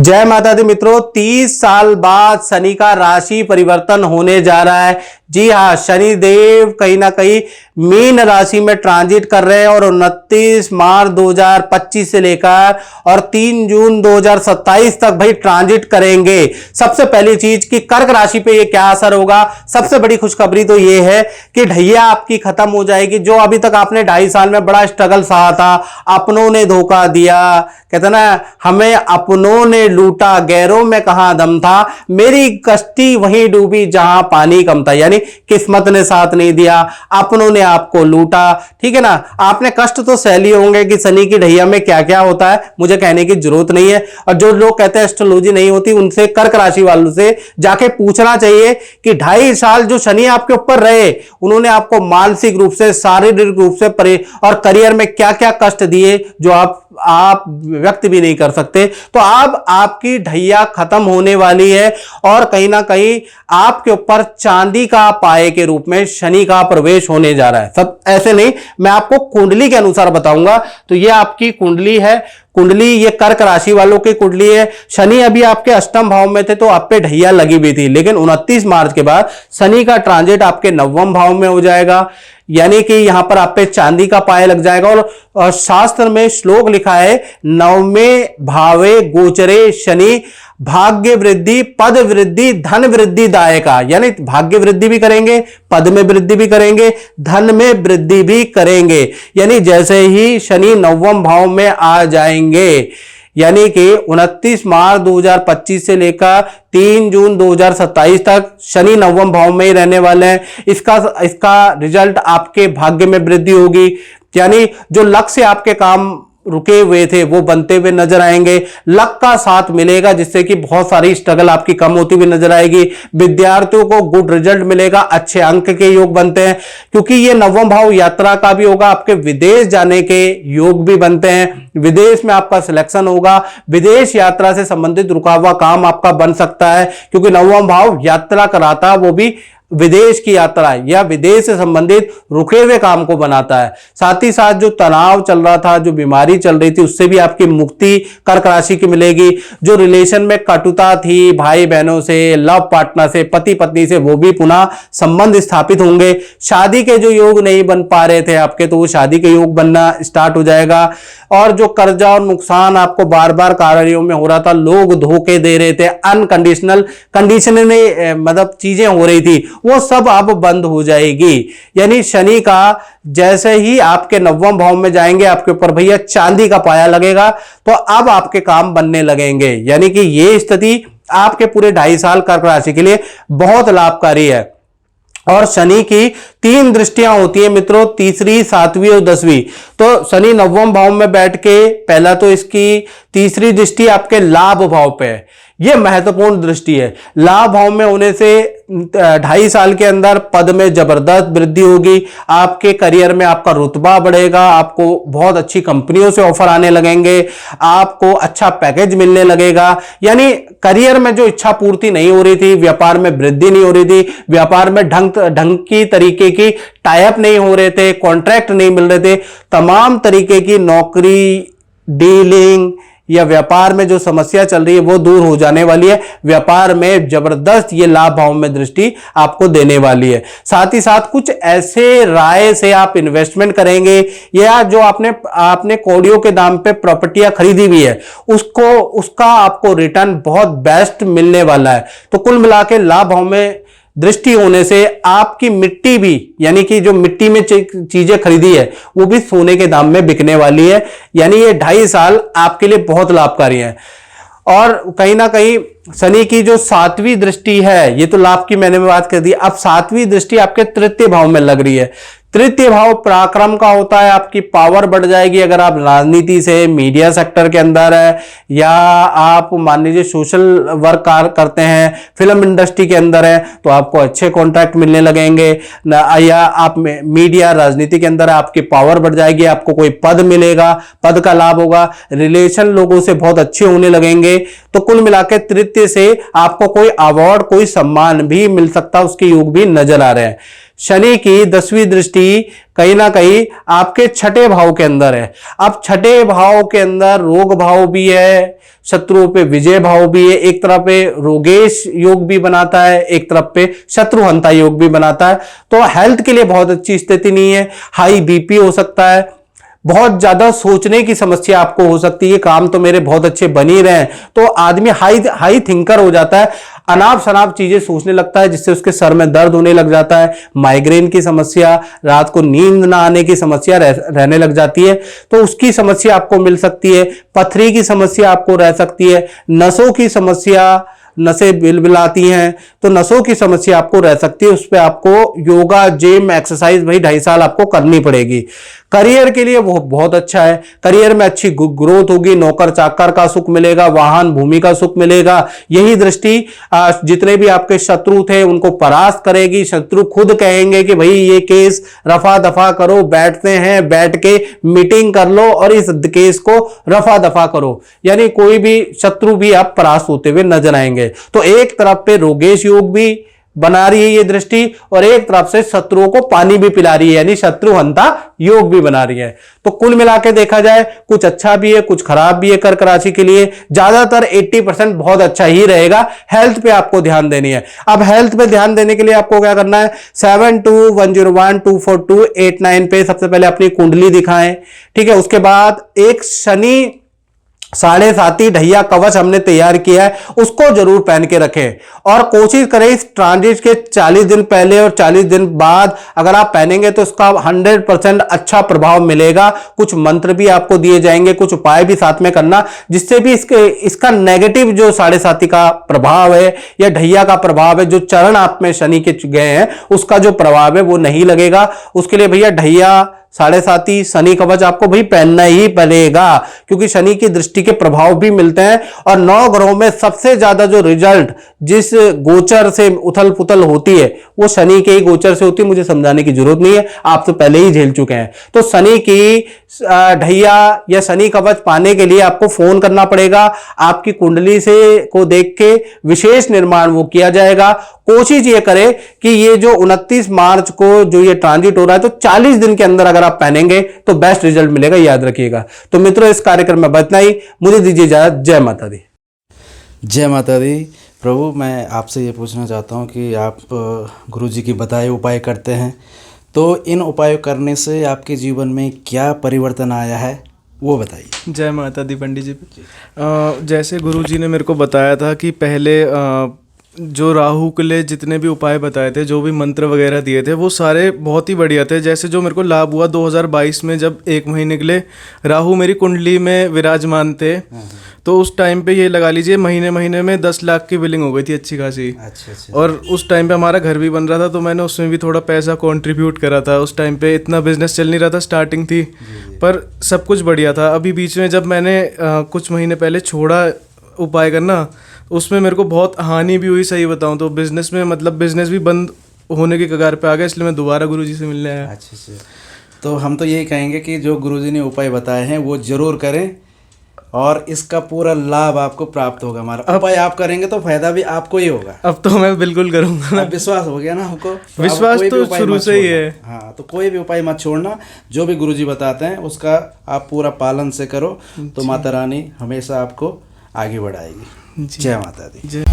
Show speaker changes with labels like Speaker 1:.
Speaker 1: जय माता दी मित्रों, 30 साल बाद शनि का राशि परिवर्तन होने जा रहा है। जी हाँ, शनि देव कहीं ना कहीं मीन राशि में ट्रांजिट कर रहे हैं और 29 मार्च 2025 से लेकर और 3 जून 2027 तक भाई ट्रांजिट करेंगे। सबसे पहली चीज कि कर्क राशि पे ये क्या असर होगा। सबसे बड़ी खुशखबरी तो ये है कि ढैया आपकी खत्म हो जाएगी। जो अभी तक आपने 2.5 साल में बड़ा स्ट्रगल सहा था, अपनों ने धोखा दिया, कहते ना हमें अपनों ने लूटा, गैरों में कहां दम था, मेरी कश्ती वहीं डूबी जहां पानी कम था। यानी किस्मत ने साथ नहीं दिया, अपनों ने आपको लूटा। ठीक है ना, आपने कष्ट तो सह लिए होंगे कि शनि की ढैया में क्या क्या होता है, मुझे कहने की जरूरत नहीं है। और जो लोग कहते हैं एस्ट्रोलॉजी नहीं होती, उनसे कर्क राशि वालों से जाके पूछना चाहिए कि 2.5 साल जो शनि आपके ऊपर रहे, उन्होंने आपको मानसिक रूप से, शारीरिक रूप से और करियर में क्या क्या कष्ट दिए जो आप व्यक्त भी नहीं कर सकते। तो अब आपकी ढैया खत्म होने वाली है और कहीं ना कहीं आपके ऊपर चांदी का पाए के रूप में शनि का प्रवेश होने जा रहा है। सब ऐसे नहीं, मैं आपको कुंडली के अनुसार बताऊंगा। तो ये आपकी कुंडली है। कुंडली ये कर्क राशि वालों की कुंडली है। शनि अभी आपके अष्टम भाव में थे तो आप पे ढैया लगी हुई थी, लेकिन 29 मार्च के बाद शनि का ट्रांजिट आपके 9वें भाव में हो जाएगा। यानी कि यहां पर आप पे चांदी का पाया लग जाएगा। और शास्त्र में श्लोक लिखा है, 9वें भावे गोचरे शनि भाग्य वृद्धि, पद वृद्धि, धन वृद्धि दायका। यानी भाग्य वृद्धि भी करेंगे, पद में वृद्धि भी करेंगे, धन में वृद्धि भी करेंगे। यानी जैसे ही शनि 9वें भाव में आ जाएंगे, यानी कि 29 मार्च 2025 से लेकर 3 जून 2027 तक शनि 9वें भाव में ही रहने वाले हैं। इसका रिजल्ट आपके भाग्य में वृद्धि होगी। यानी जो लक्ष्य आपके काम रुके हुए थे वो बनते हुए नजर आएंगे। लक का साथ मिलेगा जिससे कि बहुत सारी स्ट्रगल आपकी कम होती हुई नजर आएगी। विद्यार्थियों को गुड रिजल्ट मिलेगा, अच्छे अंक के योग बनते हैं, क्योंकि ये 9वां भाव यात्रा का भी होगा। आपके विदेश जाने के योग भी बनते हैं, विदेश में आपका सिलेक्शन होगा, विदेश यात्रा से संबंधित रुका हुआ काम आपका बन सकता है, क्योंकि 9वां भाव यात्रा कराता है, वो भी विदेश की यात्रा या विदेश से संबंधित रुके हुए काम को बनाता है। साथ ही साथ जो तनाव चल रहा था, जो बीमारी चल रही थी, उससे भी आपकी मुक्ति कर्क राशि की मिलेगी। जो रिलेशन में कटुता थी भाई बहनों से, लव पार्टनर से, पति पत्नी से, वो भी पुनः संबंध स्थापित होंगे। शादी के जो योग नहीं बन पा रहे थे आपके, तो वो शादी के योग बनना स्टार्ट हो जाएगा। और जो कर्जा और नुकसान आपको बार बार कार्यों में हो रहा था, लोग धोखे दे रहे थे, अनकंडीशनल मतलब चीजें हो रही थी, वो सब अब बंद हो जाएगी। यानी शनि का जैसे ही आपके 9वें भाव में जाएंगे, आपके ऊपर भैया चांदी का पाया लगेगा, तो अब आपके काम बनने लगेंगे। यानी कि ये स्थिति आपके पूरे 2.5 साल कर्क राशि के लिए बहुत लाभकारी है। और शनि की 3 दृष्टियां होती है मित्रों, तीसरी, 7वीं और 10वीं। तो शनि 9वें भाव में बैठ के, पहला तो इसकी तीसरी दृष्टि आपके लाभ भाव पे है। यह महत्वपूर्ण दृष्टि है। लाभ भाव में होने से 2.5 साल के अंदर पद में जबरदस्त वृद्धि होगी, आपके करियर में आपका रुतबा बढ़ेगा, आपको बहुत अच्छी कंपनियों से ऑफर आने लगेंगे, आपको अच्छा पैकेज मिलने लगेगा। यानी करियर में जो इच्छा पूर्ति नहीं हो रही थी, व्यापार में वृद्धि नहीं हो रही थी, व्यापार में ढंग की तरीके की टाइप नहीं हो रहे थे, कॉन्ट्रैक्ट नहीं मिल रहे थे, तमाम तरीके की नौकरी, डीलिंग या व्यापार में जो समस्या चल रही है वो दूर हो जाने वाली है। व्यापार में जबरदस्त ये लाभ भाव में दृष्टि आपको देने वाली है। साथ ही साथ कुछ ऐसे राय से आप इन्वेस्टमेंट करेंगे, या जो आपने कौड़ियों के दाम पे प्रॉपर्टियां खरीदी हुई है, उसका आपको रिटर्न बहुत बेस्ट मिलने वाला है। तो कुल मिला के लाभ भाव में दृष्टि होने से आपकी मिट्टी भी, यानी कि जो मिट्टी में चीजें खरीदी है, वो भी सोने के दाम में बिकने वाली है। यानी ये 2.5 साल आपके लिए बहुत लाभकारी है। और कहीं ना कहीं शनि की जो 7वीं दृष्टि है, ये तो लाभ की मैंने बात कर दी, अब 7वीं दृष्टि आपके तृतीय भाव में लग रही है। तृतीय भाव पराक्रम का होता है, आपकी पावर बढ़ जाएगी। अगर आप राजनीति से, मीडिया सेक्टर के अंदर है, या आप मान लीजिए सोशल वर्क करते हैं, फिल्म इंडस्ट्री के अंदर है, तो आपको अच्छे कॉन्ट्रैक्ट मिलने लगेंगे। या आप मीडिया, राजनीति के अंदर है, आपकी पावर बढ़ जाएगी, आपको कोई पद मिलेगा, पद का लाभ होगा, रिलेशन लोगों से बहुत अच्छे होने लगेंगे। तो कुल मिलाकर तृतीय से आपको कोई अवार्ड, कोई सम्मान भी मिल सकता है, उसके योग भी नजर आ रहे हैं। शनि की 10वीं दृष्टि कहीं ना कहीं आपके छठे भाव के अंदर है। अब छठे भाव के अंदर रोग भाव भी है, शत्रुओं पे विजय भाव भी है, एक तरफ पे रोगेश योग भी बनाता है, एक तरफ पे शत्रुहंता योग भी बनाता है। तो हेल्थ के लिए बहुत अच्छी स्थिति नहीं है। हाई बीपी हो सकता है, बहुत ज्यादा सोचने की समस्या आपको हो सकती है, काम तो मेरे बहुत अच्छे बन ही रहे हैं, तो आदमी हाई थिंकर हो जाता है, अनाप शनाप चीजें सोचने लगता है, जिससे उसके सर में दर्द होने लग जाता है, माइग्रेन की समस्या, रात को नींद ना आने की समस्या रहने लग जाती है, तो उसकी समस्या आपको मिल सकती है। पथरी की समस्या आपको रह सकती है, नसों की समस्या, नसें बिलबिलाती हैं, तो नसों की समस्या आपको रह सकती है। उस पर आपको योगा, जिम, एक्सरसाइज भाई 2.5 साल आपको करनी पड़ेगी। करियर के लिए वो बहुत अच्छा है, करियर में अच्छी ग्रोथ होगी, नौकर चाकर का सुख मिलेगा, वाहन भूमि का सुख मिलेगा। यही दृष्टि जितने भी आपके शत्रु थे उनको परास्त करेगी। शत्रु खुद कहेंगे कि भाई ये केस रफा दफा करो, बैठते हैं, बैठ के मीटिंग कर लो और इस केस को रफा दफा करो, यानी कोई भी शत्रु भी आप परास्त होते हुए नजर आएंगे। तो एक तरफ पे रोगेश योग भी बना रही है ये दृष्टि, और एक तरफ से शत्रुओं को पानी भी पिला रही है, यानी शत्रुहंता योग भी बना रही है। तो कुल मिला के देखा जाए कुछ अच्छा भी है, कुछ खराब भी है। कर्क राशि के लिए ज्यादातर 80% बहुत अच्छा ही रहेगा। हेल्थ पे आपको ध्यान देनी है। अब हेल्थ पे ध्यान देने के लिए आपको क्या करना है, 7210124289 पे सबसे पहले अपनी कुंडली दिखाएं, ठीक है। उसके बाद एक शनि 7.5 ढैया कवच हमने तैयार किया है, उसको जरूर पहन के रखें और कोशिश करें इस ट्रांजिट के 40 दिन पहले और 40 दिन बाद अगर आप पहनेंगे तो इसका 100% अच्छा प्रभाव मिलेगा। कुछ मंत्र भी आपको दिए जाएंगे, कुछ उपाय भी साथ में करना, जिससे भी इसका नेगेटिव जो 7.5 का प्रभाव है या ढैया का प्रभाव है, जो चरण आप में शनि के गए हैं उसका जो प्रभाव है वो नहीं लगेगा। उसके लिए भैया ढैया, 7.5 शनि कवच आपको भाई पहनना ही पड़ेगा, क्योंकि शनि की दृष्टि के प्रभाव भी मिलते हैं। और 9 ग्रहों में सबसे ज्यादा जो रिजल्ट जिस गोचर से उथल पुथल होती है वो शनि के ही गोचर से होती है। मुझे समझाने की जरूरत नहीं है, आप तो पहले ही झेल चुके हैं। तो शनि की ढैया या शनि कवच पाने के लिए आपको फोन करना पड़ेगा। आपकी कुंडली से को देख के विशेष निर्माण वो किया जाएगा। कोशिश ये करें कि ये जो 29 मार्च को जो ये ट्रांजिट हो रहा है, तो 40 दिन के अंदर अगर आप पहनेंगे तो बेस्ट रिजल्ट मिलेगा, याद रखिएगा। तो मित्रों, इस कार्यक्रम में बतना ही, मुझे दीजिए इजाजत। जय माता दी।
Speaker 2: जय माता दी। प्रभु, मैं आपसे ये पूछना चाहता हूँ कि आप गुरुजी की बताए उपाय करते हैं, तो इन उपायों करने से आपके जीवन में क्या परिवर्तन आया है वो बताइए।
Speaker 3: जय माता दी पंडित जी। जैसे गुरुजी ने मेरे को बताया था कि पहले जो राहु के लिए जितने भी उपाय बताए थे, जो भी मंत्र वगैरह दिए थे, वो सारे बहुत ही बढ़िया थे। जैसे जो मेरे को लाभ हुआ 2022 में, जब 1 महीने के लिए राहु मेरी कुंडली में विराजमान थे, तो उस टाइम पे ये लगा लीजिए महीने में 10 लाख की बिलिंग हो गई थी अच्छी खासी।
Speaker 2: अच्छा।
Speaker 3: और उस टाइम पे हमारा घर भी बन रहा था, तो मैंने उसमें भी थोड़ा पैसा कंट्रीब्यूट करा था। उस टाइम पे इतना बिजनेस चल नहीं रहा था, स्टार्टिंग थी, पर सब कुछ बढ़िया था। अभी बीच में जब मैंने कुछ महीने पहले छोड़ा उपाय करना, उसमें मेरे को बहुत हानि भी हुई। सही बताऊं तो बिजनेस में, मतलब बिजनेस भी बंद होने की कगार पे आ गया, इसलिए मैं दोबारा गुरुजी से मिलने आया।
Speaker 2: अच्छा। तो हम तो यही कहेंगे कि जो गुरुजी ने उपाय बताए हैं वो जरूर करें और इसका पूरा लाभ आपको प्राप्त होगा। हमारा उपाय आप करेंगे तो फायदा भी आपको ही होगा।
Speaker 3: अब तो मैं बिल्कुल करूंगा।
Speaker 2: अब विश्वास हो गया ना हमको, तो
Speaker 3: विश्वास तो शुरू से ही है।
Speaker 2: हाँ, तो कोई भी उपाय मत छोड़ना, जो भी गुरुजी बताते हैं उसका आप पूरा पालन से करो, तो माता रानी हमेशा आपको आगे बढ़ाएगी। जय माता दी।
Speaker 3: जय।